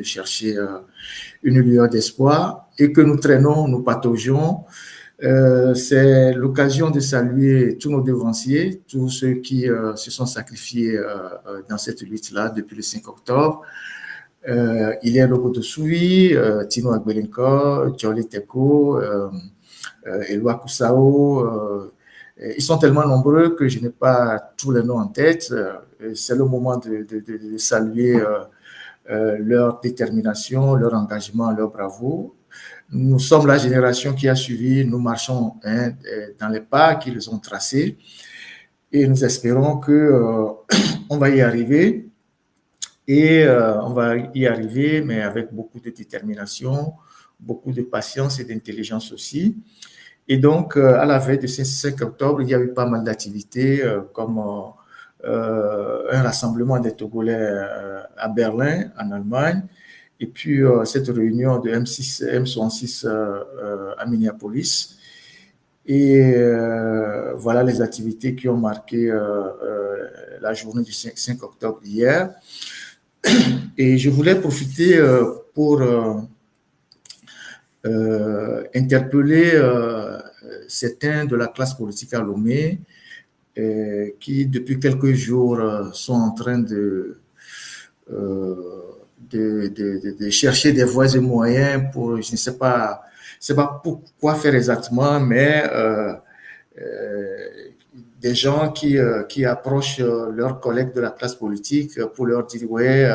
chercher une lueur d'espoir et que nous traînons, nous pataugeons. C'est l'occasion de saluer tous nos devanciers, tous ceux qui se sont sacrifiés dans cette lutte-là depuis le 5 octobre. Il y a Loboto Souvi, Tino Agbelenko, Jolly Teko, Eloi Kusao. Ils sont tellement nombreux que je n'ai pas tous les noms en tête. C'est le moment de saluer leur détermination, leur engagement, leur bravoure. Nous sommes la génération qui a suivi, nous marchons dans les pas qu'ils ont tracés et nous espérons qu'on va y arriver. Et on va y arriver, mais avec beaucoup de détermination, beaucoup de patience et d'intelligence aussi. Et donc, à la veille de ce 5 octobre, il y a eu pas mal d'activités comme un rassemblement des Togolais à Berlin, en Allemagne, et puis cette réunion de M66 à Minneapolis. Et voilà les activités qui ont marqué la journée du 5 octobre hier. Et je voulais profiter pour interpeller certains de la classe politique à Lomé qui, depuis quelques jours, sont en train de chercher des voies et moyens pour, je ne sais pas pourquoi faire exactement, mais des gens qui approchent leurs collègues de la classe politique pour leur dire ouais,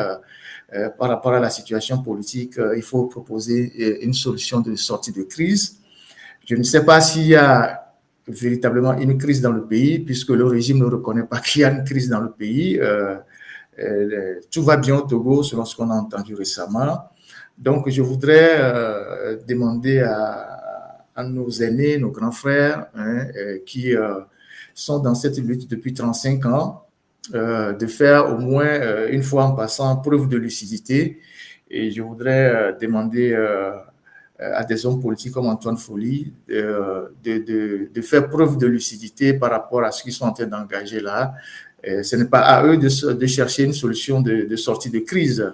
par rapport à la situation politique, il faut proposer une solution de sortie de crise. Je ne sais pas s'il y a véritablement une crise dans le pays, puisque le régime ne reconnaît pas qu'il y a une crise dans le pays. Tout va bien au Togo, selon ce qu'on a entendu récemment. Donc, je voudrais demander à nos aînés, nos grands frères, qui sont dans cette lutte depuis 35 ans, de faire au moins une fois en passant preuve de lucidité. Et je voudrais demander à des hommes politiques comme Antoine Foli de faire preuve de lucidité par rapport à ce qu'ils sont en train d'engager là. Ce n'est pas à eux de chercher une solution de sortie de crise.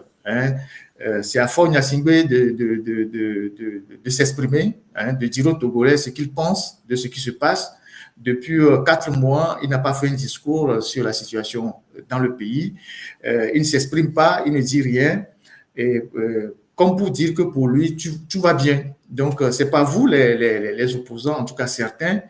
C'est à Faure Gnassingbé de s'exprimer, de dire aux Togolais ce qu'ils pensent de ce qui se passe. Depuis 4 mois, il n'a pas fait un discours sur la situation dans le pays. Il ne s'exprime pas, il ne dit rien. Et comme pour dire que pour lui, tout va bien. Donc, ce n'est pas vous, les opposants, en tout cas certains,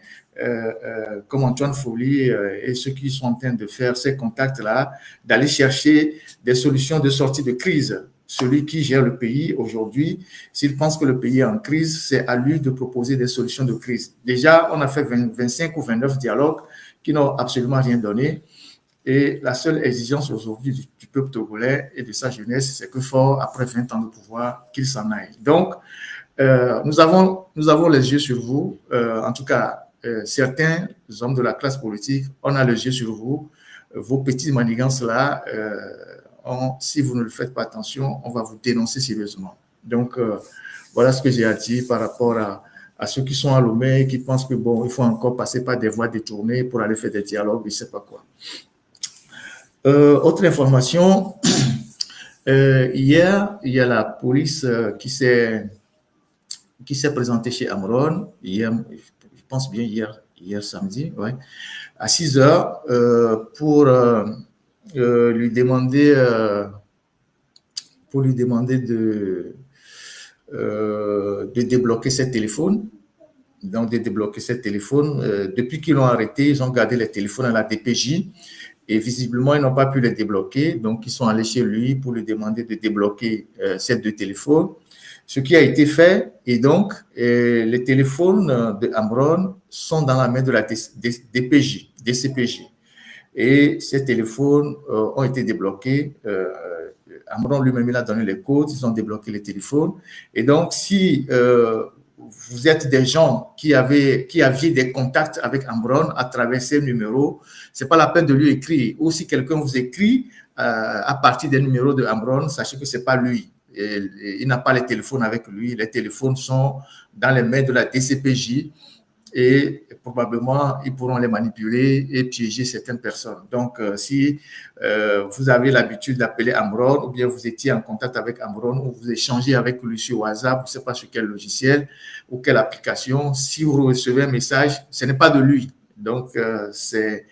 comme Antoine Foli et ceux qui sont en train de faire ces contacts-là, d'aller chercher des solutions de sortie de crise. Celui qui gère le pays aujourd'hui, s'il pense que le pays est en crise, c'est à lui de proposer des solutions de crise. Déjà, on a fait 25 ou 29 dialogues qui n'ont absolument rien donné. Et la seule exigence aujourd'hui du peuple togolais et de sa jeunesse, c'est que Faure, après 20 ans de pouvoir, qu'il s'en aille. Donc, nous avons les yeux sur vous. En tout cas, certains hommes de la classe politique, on a les yeux sur vous. Vos petites manigances-là, si vous ne le faites pas attention, on va vous dénoncer sérieusement. Donc, voilà ce que j'ai à dire par rapport à ceux qui sont à Lomé et qui pensent que, bon, il faut encore passer par des voies détournées pour aller faire des dialogues, je ne sais pas quoi. Autre information, hier, il y a la police qui s'est présentée chez Amron, hier, je pense bien hier samedi, ouais, à 6 heures, pour lui demander de débloquer ses téléphones. Donc, de débloquer ses téléphones. Depuis qu'ils l'ont arrêté, ils ont gardé les téléphones à la DPJ et visiblement, ils n'ont pas pu les débloquer. Donc, ils sont allés chez lui pour lui demander de débloquer ces 2 téléphones. Ce qui a été fait, et donc, les téléphones de Amron sont dans la main de la DCPJ. Et ces téléphones ont été débloqués. Amron lui-même, il a donné les codes, ils ont débloqué les téléphones. Et donc, si vous êtes des gens qui aviez des contacts avec Amron à travers ces numéros, ce n'est pas la peine de lui écrire. Ou si quelqu'un vous écrit à partir des numéros de Amron, sachez que ce n'est pas lui. Il n'a pas les téléphones avec lui. Les téléphones sont dans les mains de la DCPJ. et probablement ils pourront les manipuler et piéger certaines personnes. Donc, si vous avez l'habitude d'appeler Amron ou bien vous étiez en contact avec Amron ou vous échangez avec lui sur WhatsApp, je ne sais pas sur quel logiciel ou quelle application, si vous recevez un message, ce n'est pas de lui. Donc, c'est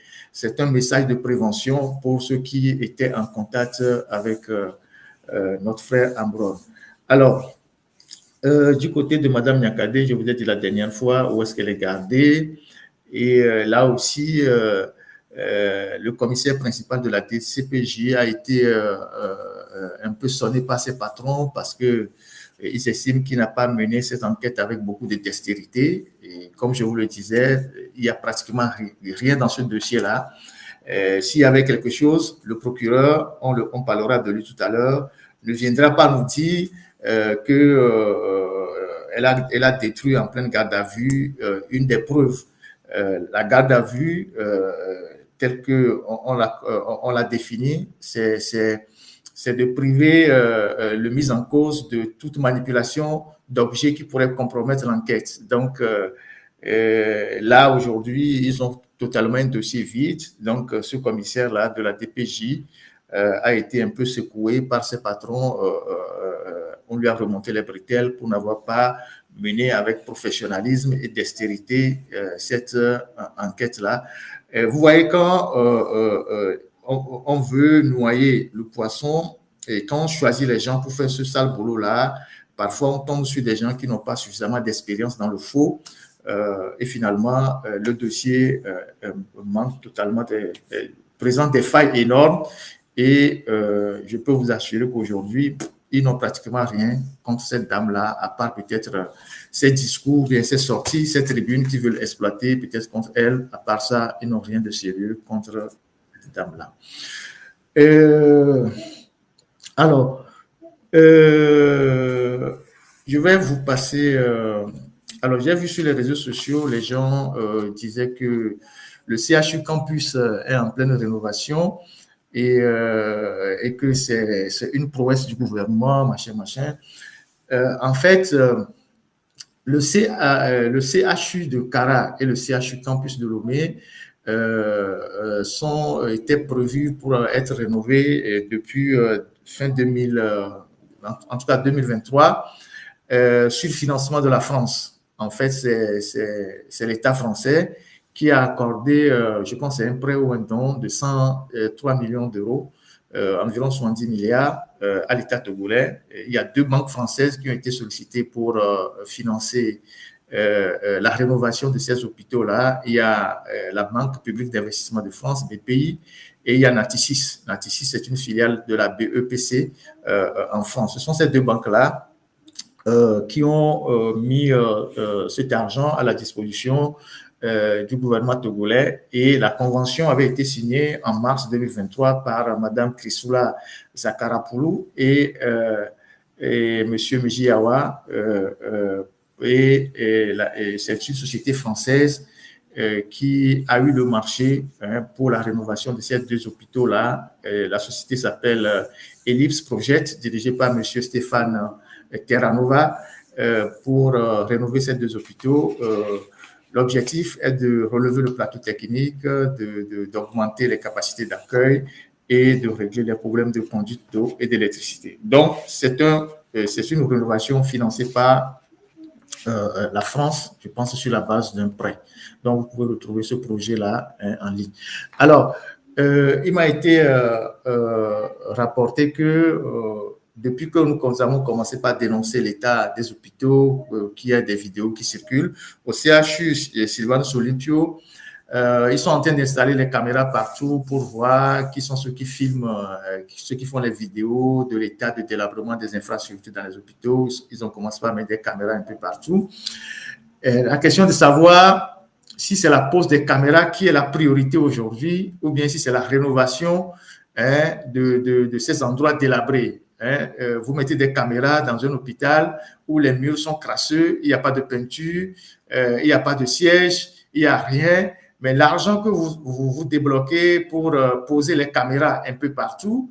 un message de prévention pour ceux qui étaient en contact avec notre frère Amron. Alors, du côté de Mme Nyakade, je vous ai dit la dernière fois où est-ce qu'elle est gardée. Et là aussi, le commissaire principal de la DCPJ a été un peu sonné par ses patrons parce qu'il s'estime qu'il n'a pas mené cette enquête avec beaucoup de dextérité. Et comme je vous le disais, il n'y a pratiquement rien dans ce dossier-là. S'il y avait quelque chose, le procureur, on parlera de lui tout à l'heure, ne viendra pas nous dire qu'elle a détruit en pleine garde à vue une des preuves. La garde à vue, telle qu'on l'a définie, c'est de priver le mis en cause de toute manipulation d'objets qui pourraient compromettre l'enquête. Donc, là, aujourd'hui, ils ont totalement un dossier vide. Donc, ce commissaire-là de la DPJ a été un peu secoué par ses patrons. On lui a remonté les bretelles pour n'avoir pas mené avec professionnalisme et dextérité cette enquête-là. Vous voyez, quand on veut noyer le poisson et quand on choisit les gens pour faire ce sale boulot-là, parfois on tombe sur des gens qui n'ont pas suffisamment d'expérience dans le faux. Et finalement, le dossier manque totalement, présente des failles énormes. Et je peux vous assurer qu'aujourd'hui, ils n'ont pratiquement rien contre cette dame-là, à part peut-être ses discours, bien ses sorties, ces tribunes qu'ils veulent exploiter, peut-être contre elle. À part ça, ils n'ont rien de sérieux contre cette dame-là. Alors, je vais vous passer... alors, j'ai vu sur les réseaux sociaux, les gens disaient que le CHU Campus est en pleine rénovation et que c'est une prouesse du gouvernement, machin. En fait, le CHU de Kara et le CHU Campus de Lomé étaient prévus pour être rénovés depuis fin 2000, en tout cas 2023, sur le financement de la France. En fait, c'est l'État français qui a accordé, je pense, c'est un prêt ou un don de 103 millions d'euros, environ 70 milliards à l'État togolais. Il y a 2 banques françaises qui ont été sollicitées pour financer la rénovation de ces hôpitaux-là. Il y a la Banque publique d'investissement de France, BPI, et il y a Natisys. Natisys, c'est une filiale de la BEPC en France. Ce sont ces 2 banques-là qui ont mis cet argent à la disposition du gouvernement togolais, et la convention avait été signée en mars 2023 par Mme Chrysoula Zakarapoulou et M. Mejiawa, et c'est une société française qui a eu le marché pour la rénovation de ces 2 hôpitaux-là. La société s'appelle Ellipse Project, dirigée par M. Stéphane Terranova, pour rénover ces 2 hôpitaux. L'objectif est de relever le plateau technique, d'augmenter les capacités d'accueil et de régler les problèmes de conduite d'eau et d'électricité. Donc, c'est une rénovation financée par la France, je pense, sur la base d'un prêt. Donc, vous pouvez retrouver ce projet-là en ligne. Alors, il m'a été rapporté que depuis que nous avons commencé par dénoncer l'état des hôpitaux, qu'il y a des vidéos qui circulent, au CHU Sylvane Solintio, ils sont en train d'installer les caméras partout pour voir qui sont ceux qui filment, ceux qui font les vidéos de l'état de délabrement des infrastructures dans les hôpitaux. Ils ont commencé par mettre des caméras un peu partout. La question de savoir si c'est la pose des caméras qui est la priorité aujourd'hui ou bien si c'est la rénovation de ces endroits délabrés. Vous mettez des caméras dans un hôpital où les murs sont crasseux, il n'y a pas de peinture, il n'y a pas de siège, il n'y a rien. Mais l'argent que vous débloquez pour poser les caméras un peu partout,